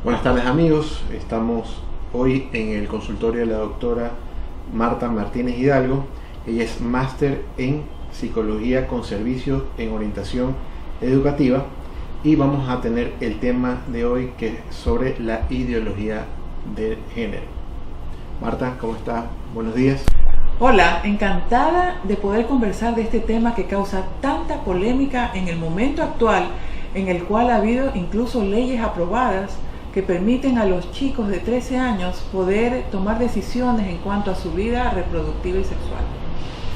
Buenas tardes amigos, estamos hoy en el consultorio de la doctora Marta Martínez Hidalgo. Ella es máster en psicología con servicios en orientación educativa y vamos a tener el tema de hoy que es sobre la ideología de género. Marta, ¿cómo estás? Buenos días. Hola, encantada de poder conversar de este tema que causa tanta polémica en el momento actual, en el cual ha habido incluso leyes aprobadas que permiten a los chicos de 13 años poder tomar decisiones en cuanto a su vida reproductiva y sexual.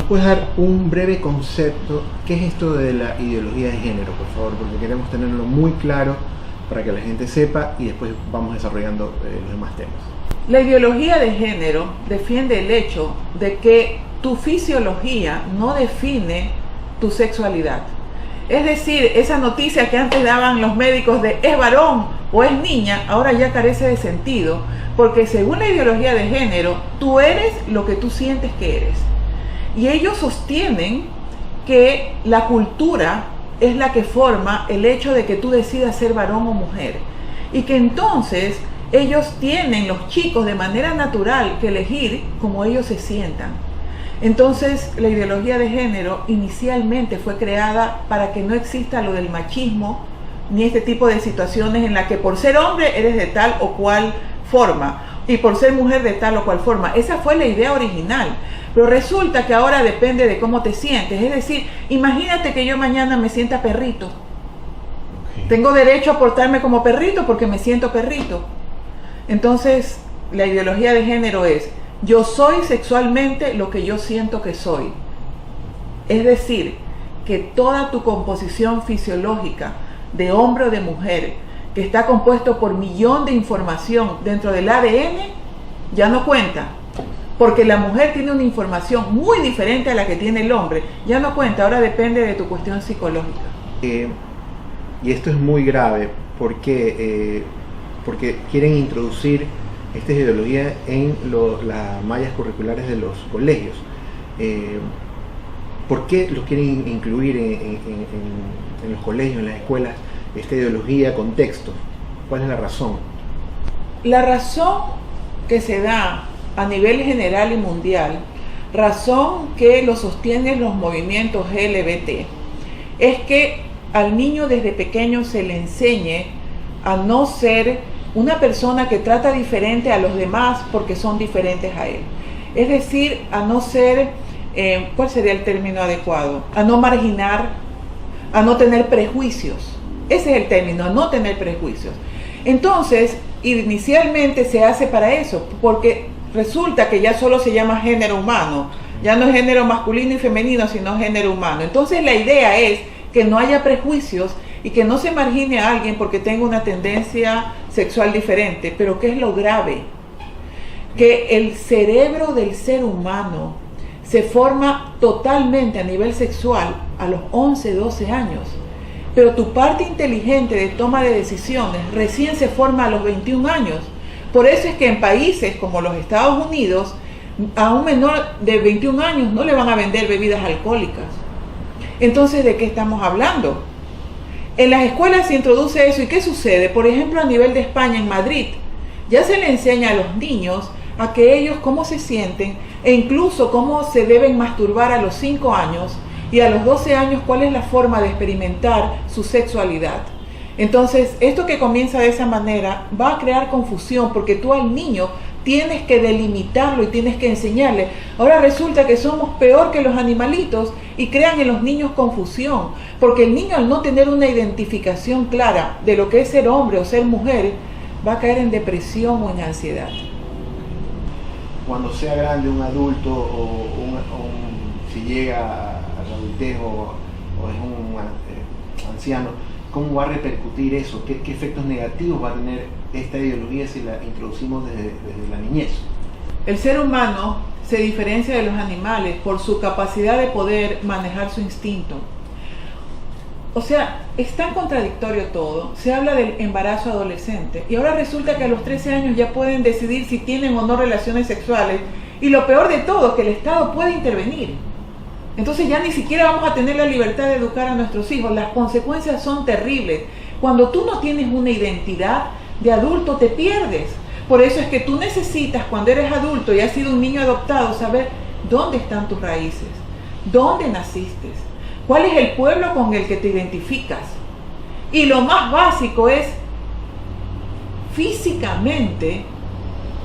¿Puedes dar un breve concepto? ¿Qué es esto de la ideología de género, por favor? Porque queremos tenerlo muy claro para que la gente sepa y después vamos desarrollando los demás temas. La ideología de género defiende el hecho de que tu fisiología no define tu sexualidad. Es decir, esa noticia que antes daban los médicos de es varón o es niña, ahora ya carece de sentido, porque según la ideología de género, tú eres lo que tú sientes que eres. Y ellos sostienen que la cultura es la que forma el hecho de que tú decidas ser varón o mujer. Y que entonces ellos tienen, los chicos, de manera natural que elegir como ellos se sientan. Entonces, la ideología de género inicialmente fue creada para que no exista lo del machismo, ni este tipo de situaciones en la que por ser hombre eres de tal o cual forma, y por ser mujer de tal o cual forma. Esa fue la idea original. Pero resulta que ahora depende de cómo te sientes. Es decir, imagínate que yo mañana me sienta perrito. Tengo derecho a portarme como perrito porque me siento perrito. Entonces, la ideología de género es: yo soy sexualmente lo que yo siento que soy. Es decir, que toda tu composición fisiológica de hombre o de mujer, que está compuesto por millón de información dentro del ADN, ya no cuenta. Porque la mujer tiene una información muy diferente a la que tiene el hombre. Ya no cuenta, ahora depende de tu cuestión psicológica. Y esto es muy grave porque quieren introducir esta ideología en las mallas curriculares de los colegios. ¿Por qué los quieren incluir en los colegios, en las escuelas, esta ideología con textos? ¿Cuál es la razón? La razón que se da a nivel general y mundial, razón que lo sostienen los movimientos LGBT, es que al niño desde pequeño se le enseñe a no ser una persona que trata diferente a los demás porque son diferentes a él. Es decir, a no ser, ¿cuál sería el término adecuado? A no marginar, a no tener prejuicios. Ese es el término, a no tener prejuicios. Entonces, inicialmente se hace para eso, porque resulta que ya solo se llama género humano. Ya no es género masculino y femenino, sino género humano. Entonces la idea es que no haya prejuicios y que no se margine a alguien porque tenga una tendencia sexual diferente. Pero ¿qué es lo grave? Que el cerebro del ser humano se forma totalmente a nivel sexual a los 11, 12 años. Pero tu parte inteligente de toma de decisiones recién se forma a los 21 años. Por eso es que en países como los Estados Unidos, a un menor de 21 años no le van a vender bebidas alcohólicas. Entonces, ¿de qué estamos hablando? En las escuelas se introduce eso. ¿Y qué sucede? Por ejemplo, a nivel de España, en Madrid, ya se le enseña a los niños a que ellos cómo se sienten e incluso cómo se deben masturbar a los 5 años y a los 12 años cuál es la forma de experimentar su sexualidad. Entonces, esto que comienza de esa manera va a crear confusión porque tú al niño tienes que delimitarlo y tienes que enseñarle. Ahora resulta que somos peor que los animalitos y crean en los niños confusión, porque el niño, al no tener una identificación clara de lo que es ser hombre o ser mujer, va a caer en depresión o en ansiedad. Cuando sea grande, un adulto si llega a la adultez o es un anciano, ¿cómo va a repercutir eso? ¿Qué efectos negativos va a tener esta ideología si la introducimos desde la niñez? El ser humano se diferencia de los animales por su capacidad de poder manejar su instinto. O sea, es tan contradictorio todo. Se habla del embarazo adolescente y ahora resulta que a los 13 años ya pueden decidir si tienen o no relaciones sexuales, y lo peor de todo, que el Estado puede intervenir. Entonces ya ni siquiera vamos a tener la libertad de educar a nuestros hijos. Las consecuencias son terribles. Cuando tú no tienes una identidad, de adulto te pierdes. Por eso es que tú necesitas, cuando eres adulto y has sido un niño adoptado, saber dónde están tus raíces, dónde naciste, cuál es el pueblo con el que te identificas. Y lo más básico es, físicamente,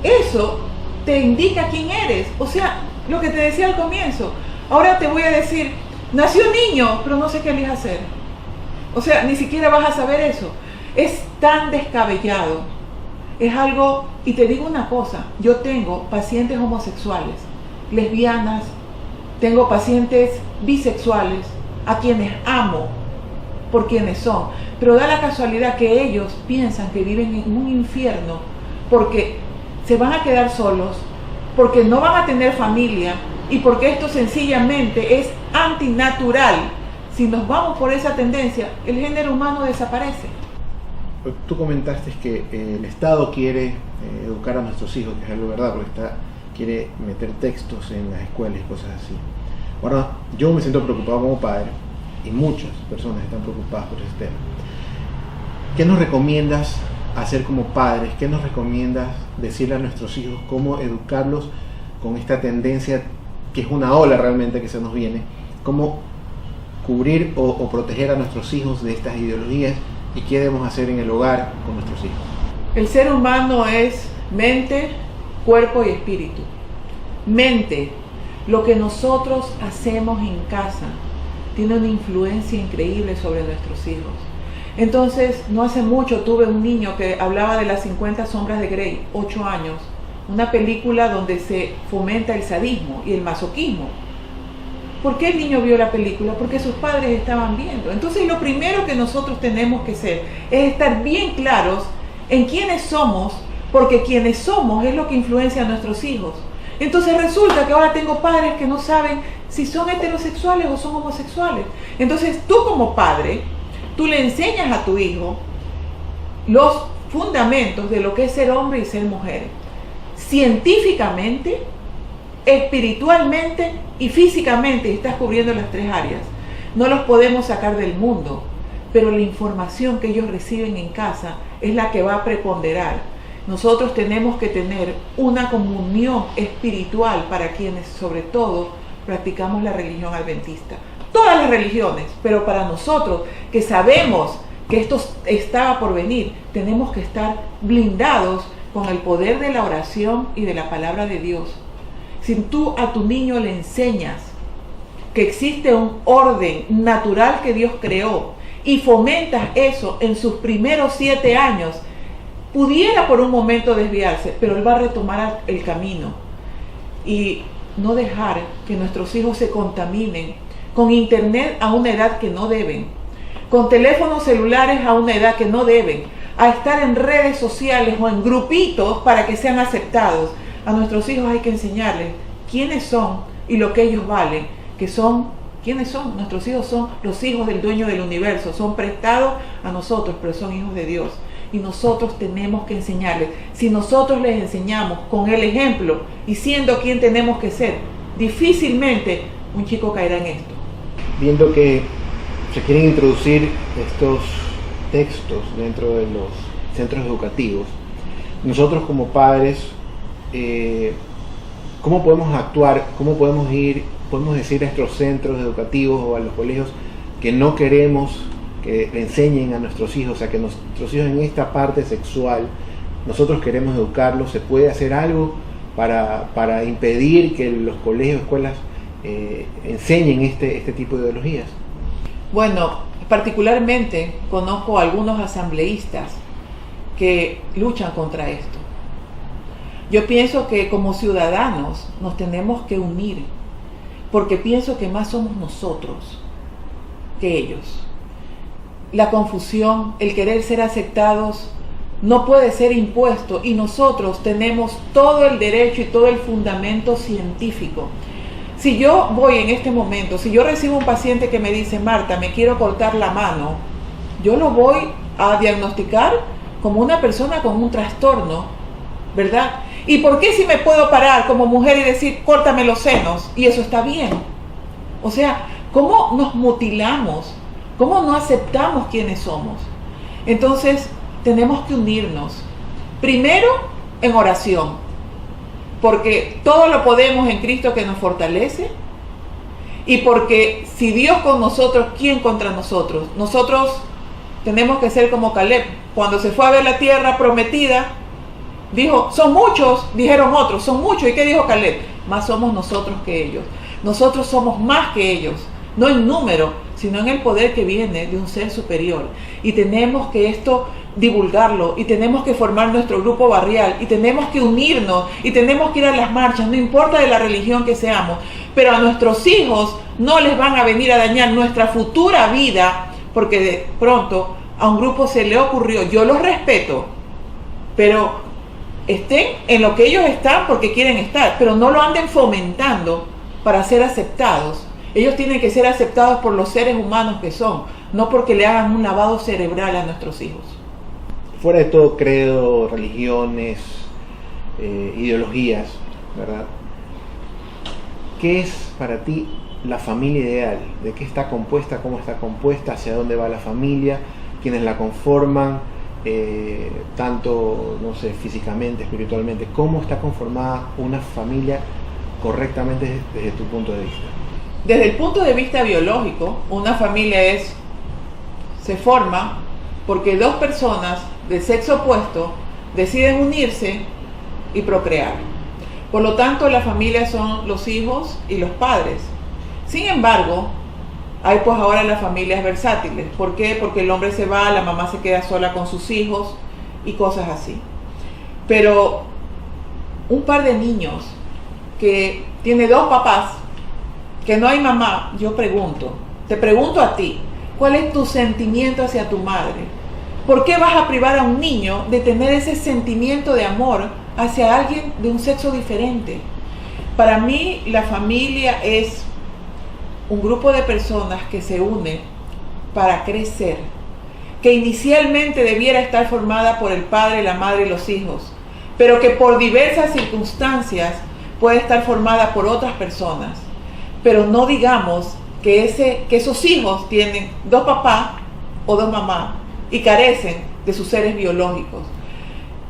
eso te indica quién eres. O sea, lo que te decía al comienzo. Ahora te voy a decir, nació niño, pero no sé qué elija hacer. O sea, ni siquiera vas a saber eso. Es tan descabellado. Es algo, y te digo una cosa, yo tengo pacientes homosexuales, lesbianas, tengo pacientes bisexuales, a quienes amo por quienes son, pero da la casualidad que ellos piensan que viven en un infierno porque se van a quedar solos, porque no van a tener familia y porque esto sencillamente es antinatural. Si nos vamos por esa tendencia, el género humano desaparece. Tú comentaste que el Estado quiere educar a nuestros hijos, que es algo verdad, porque quiere meter textos en las escuelas y cosas así. Ahora, yo me siento preocupado como padre, y muchas personas están preocupadas por ese tema. ¿Qué nos recomiendas hacer como padres? ¿Qué nos recomiendas decirle a nuestros hijos? ¿Cómo educarlos con esta tendencia que es una ola realmente que se nos viene? ¿Cómo cubrir o proteger a nuestros hijos de estas ideologías? ¿Y qué debemos hacer en el hogar con nuestros hijos? El ser humano es mente, cuerpo y espíritu. Mente, lo que nosotros hacemos en casa, tiene una influencia increíble sobre nuestros hijos. Entonces, no hace mucho tuve un niño que hablaba de las 50 sombras de Grey, 8 años, una película donde se fomenta el sadismo y el masoquismo. ¿Por qué el niño vio la película? Porque sus padres estaban viendo. Entonces, lo primero que nosotros tenemos que hacer es estar bien claros en quiénes somos, porque quienes somos es lo que influencia a nuestros hijos. Entonces resulta que ahora tengo padres que no saben si son heterosexuales o son homosexuales. Entonces tú como padre, tú le enseñas a tu hijo los fundamentos de lo que es ser hombre y ser mujer. Científicamente, espiritualmente y físicamente estás cubriendo las 3 áreas. No los podemos sacar del mundo, pero la información que ellos reciben en casa es la que va a preponderar. Nosotros tenemos que tener una comunión espiritual para quienes, sobre todo, practicamos la religión adventista. Todas las religiones, pero para nosotros, que sabemos que esto estaba por venir, tenemos que estar blindados con el poder de la oración y de la palabra de Dios. Si tú a tu niño le enseñas que existe un orden natural que Dios creó y fomentas eso en sus primeros 7 años, pudiera por un momento desviarse, pero él va a retomar el camino. Y no dejar que nuestros hijos se contaminen con internet a una edad que no deben, con teléfonos celulares a una edad que no deben, a estar en redes sociales o en grupitos para que sean aceptados. A nuestros hijos hay que enseñarles quiénes son y lo que ellos valen, que son, ¿quiénes son? Nuestros hijos son los hijos del dueño del universo, son prestados a nosotros, pero son hijos de Dios. Y nosotros tenemos que enseñarles. Si nosotros les enseñamos con el ejemplo y siendo quien tenemos que ser, difícilmente un chico caerá en esto. Viendo que se quieren introducir estos textos dentro de los centros educativos, nosotros como padres, ¿cómo podemos actuar? ¿Cómo podemos decir a nuestros centros educativos o a los colegios que no queremos que le enseñen a nuestros hijos, o sea, que nuestros hijos en esta parte sexual, nosotros queremos educarlos? ¿Se puede hacer algo para impedir que los colegios, escuelas enseñen este tipo de ideologías? Bueno, particularmente conozco a algunos asambleístas que luchan contra esto. Yo pienso que como ciudadanos nos tenemos que unir, porque pienso que más somos nosotros que ellos. La confusión, el querer ser aceptados, no puede ser impuesto, y nosotros tenemos todo el derecho y todo el fundamento científico. Si yo voy en este momento, si yo recibo un paciente que me dice: Marta, me quiero cortar la mano, yo lo voy a diagnosticar como una persona con un trastorno, ¿verdad? ¿Y por qué si me puedo parar como mujer y decir: córtame los senos, y eso está bien? O sea, ¿cómo nos mutilamos? ¿Cómo no aceptamos quiénes somos? Entonces, tenemos que unirnos. Primero, en oración, porque todo lo podemos en Cristo que nos fortalece, y porque si Dios con nosotros, ¿quién contra nosotros? Nosotros tenemos que ser como Caleb. Cuando se fue a ver la tierra prometida, dijo, son muchos, dijeron otros, son muchos. ¿Y qué dijo Caleb? Más somos nosotros que ellos. Nosotros somos más que ellos, no en número, sino en el poder que viene de un ser superior. Y tenemos que esto divulgarlo, y tenemos que formar nuestro grupo barrial, y tenemos que unirnos, y tenemos que ir a las marchas, no importa de la religión que seamos, pero a nuestros hijos no les van a venir a dañar nuestra futura vida, porque de pronto a un grupo se le ocurrió. Yo los respeto, pero estén en lo que ellos están porque quieren estar, pero no lo anden fomentando para ser aceptados. Ellos tienen que ser aceptados por los seres humanos que son, no porque le hagan un lavado cerebral a nuestros hijos. Fuera de todo credo, religiones, ideologías, ¿verdad? ¿Qué es para ti la familia ideal? ¿De qué está compuesta? ¿Cómo está compuesta? ¿Hacia dónde va la familia? ¿Quiénes la conforman? Tanto, no sé, físicamente, espiritualmente. ¿Cómo está conformada una familia correctamente desde tu punto de vista? Desde el punto de vista biológico, una familia se forma porque dos personas del sexo opuesto deciden unirse y procrear. Por lo tanto, la familia son los hijos y los padres. Sin embargo, hay pues ahora las familias versátiles. ¿Por qué? Porque el hombre se va, la mamá se queda sola con sus hijos y cosas así. Pero un par de niños que tiene dos papás, que no hay mamá, yo te pregunto a ti, ¿cuál es tu sentimiento hacia tu madre? ¿Por qué vas a privar a un niño de tener ese sentimiento de amor hacia alguien de un sexo diferente? Para mí, la familia es un grupo de personas que se une para crecer, que inicialmente debiera estar formada por el padre, la madre y los hijos, pero que por diversas circunstancias puede estar formada por otras personas. Pero no digamos que esos hijos tienen dos papás o dos mamás y carecen de sus seres biológicos.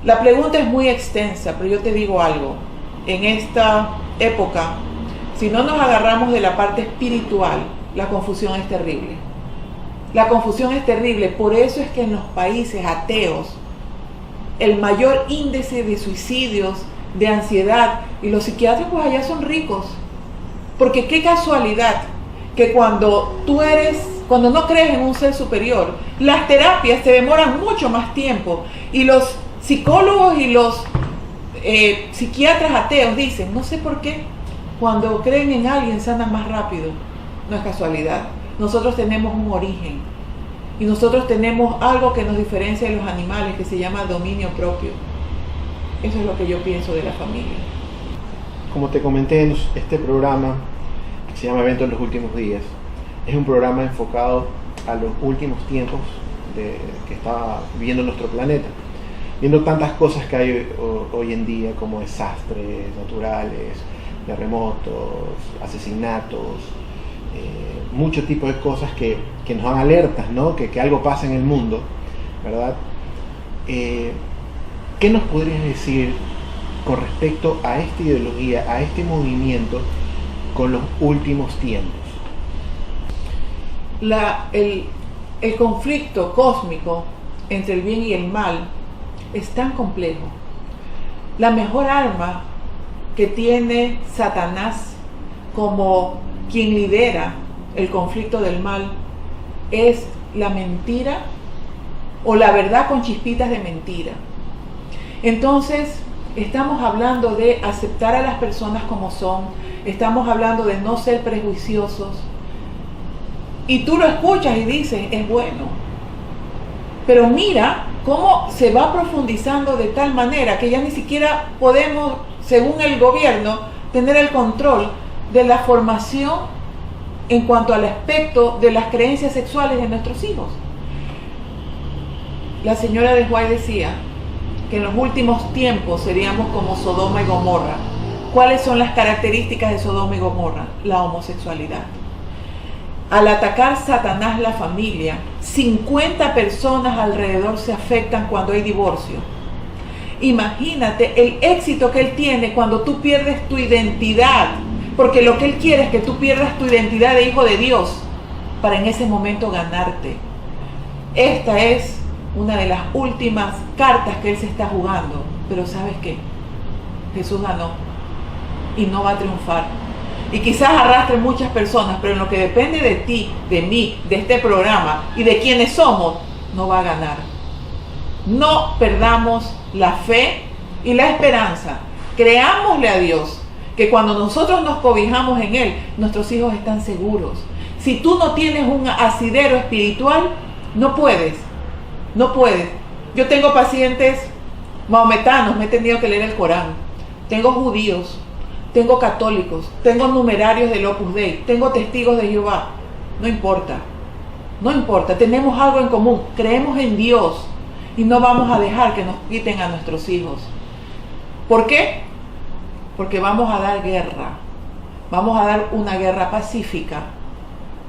La pregunta es muy extensa, pero yo te digo algo. En esta época, si no nos agarramos de la parte espiritual, la confusión es terrible. La confusión es terrible. Por eso es que en los países ateos, el mayor índice de suicidios, de ansiedad, y los psiquiátricos allá son ricos. Porque qué casualidad que cuando no crees en un ser superior, las terapias te demoran mucho más tiempo, y los psicólogos y los psiquiatras ateos dicen, no sé por qué, cuando creen en alguien sanan más rápido. No es casualidad. Nosotros tenemos un origen, y nosotros tenemos algo que nos diferencia de los animales, que se llama dominio propio. Eso es lo que yo pienso de la familia. Como te comenté, este programa, que se llama Evento de los Últimos Días, es un programa enfocado a los últimos tiempos que está viviendo nuestro planeta, viendo tantas cosas que hay hoy en día, como desastres naturales, terremotos, asesinatos, muchos tipos de cosas que nos dan alertas, ¿no? que algo pasa en el mundo, ¿verdad? ¿Qué nos podrías decir con respecto a esta ideología, a este movimiento con los últimos tiempos? El conflicto cósmico entre el bien y el mal es tan complejo. La mejor arma que tiene Satanás como quien lidera el conflicto del mal es la mentira, o la verdad con chispitas de mentira. Entonces, estamos hablando de aceptar a las personas como son, estamos hablando de no ser prejuiciosos, y tú lo escuchas y dices, es bueno, pero mira cómo se va profundizando de tal manera que ya ni siquiera podemos, según el gobierno, tener el control de la formación en cuanto al aspecto de las creencias sexuales de nuestros hijos. La señora de White decía que en los últimos tiempos seríamos como Sodoma y Gomorra. ¿Cuáles son las características de Sodoma y Gomorra? La homosexualidad. Al atacar Satanás la familia, 50 personas alrededor se afectan cuando hay divorcio. Imagínate el éxito que él tiene cuando tú pierdes tu identidad, porque lo que él quiere es que tú pierdas tu identidad de hijo de Dios para en ese momento ganarte. Esta es una de las últimas cartas que él se está jugando, pero ¿sabes qué? Jesús ganó y no va a triunfar. Y quizás arrastre muchas personas, pero en lo que depende de ti, de mí, de este programa y de quienes somos, no va a ganar. No perdamos la fe y la esperanza. Creámosle a Dios que cuando nosotros nos cobijamos en Él, nuestros hijos están seguros. Si tú no tienes un asidero espiritual, no puedes. Yo tengo pacientes mahometanos, me he tenido que leer el Corán. Tengo judíos, tengo católicos, tengo numerarios del Opus Dei, tengo testigos de Jehová. No importa, tenemos algo en común, creemos en Dios y no vamos a dejar que nos quiten a nuestros hijos. ¿Por qué? Porque vamos a dar guerra, vamos a dar una guerra pacífica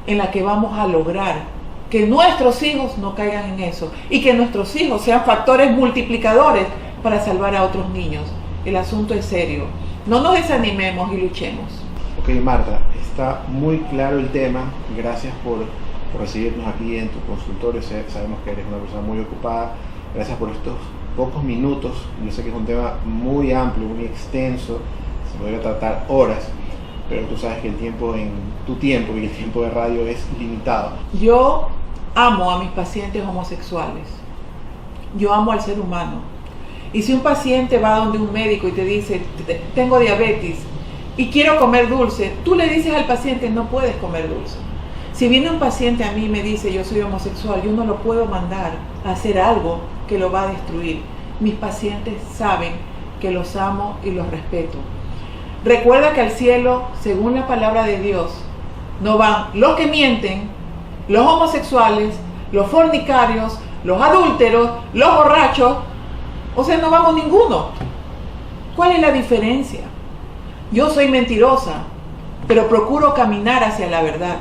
en la que vamos a lograr que nuestros hijos no caigan en eso y que nuestros hijos sean factores multiplicadores para salvar a otros niños. El asunto es serio. No nos desanimemos y luchemos. Ok, Marta, está muy claro el tema. Gracias por recibirnos aquí en tu consultorio. Sabemos que eres una persona muy ocupada. Gracias por estos pocos minutos. Yo sé que es un tema muy amplio, muy extenso. Se podría tratar horas, pero tú sabes que el tiempo en tu tiempo y el tiempo de radio es limitado. Yo amo a mis pacientes homosexuales. Yo amo al ser humano. Y si un paciente va donde un médico y te dice, tengo diabetes y quiero comer dulce, tú le dices al paciente, no puedes comer dulce. Si viene un paciente a mí y me dice, yo soy homosexual, yo no lo puedo mandar a hacer algo que lo va a destruir. Mis pacientes saben que los amo y los respeto. Recuerda que al cielo, según la palabra de Dios, no van los que mienten, los homosexuales, los fornicarios, los adúlteros, los borrachos. O sea, no vamos ninguno. ¿Cuál es la diferencia? Yo soy mentirosa, pero procuro caminar hacia la verdad.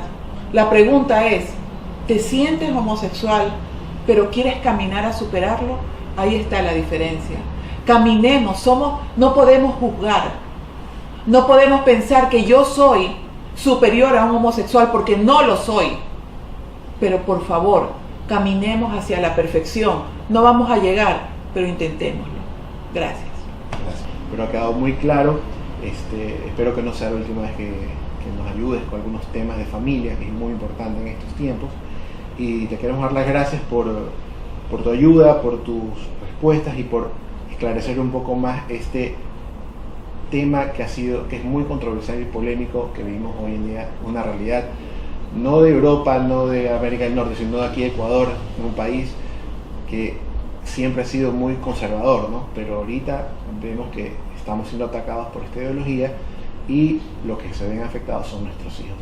La pregunta es, ¿te sientes homosexual, pero quieres caminar a superarlo? Ahí está la diferencia. Caminemos, no podemos juzgar. No podemos pensar que yo soy superior a un homosexual porque no lo soy. Pero por favor, caminemos hacia la perfección. No vamos a llegar, pero intentémoslo. Gracias. Pero ha quedado muy claro. Espero que no sea la última vez que nos ayudes con algunos temas de familia, que es muy importante en estos tiempos. Y te queremos dar las gracias por tu ayuda, por tus respuestas y por esclarecer un poco más este tema que es muy controversial y polémico, que vivimos hoy en día, una realidad no de Europa, no de América del Norte, sino de aquí de Ecuador, un país que siempre ha sido muy conservador, ¿no? Pero ahorita vemos que estamos siendo atacados por esta ideología y los que se ven afectados son nuestros hijos.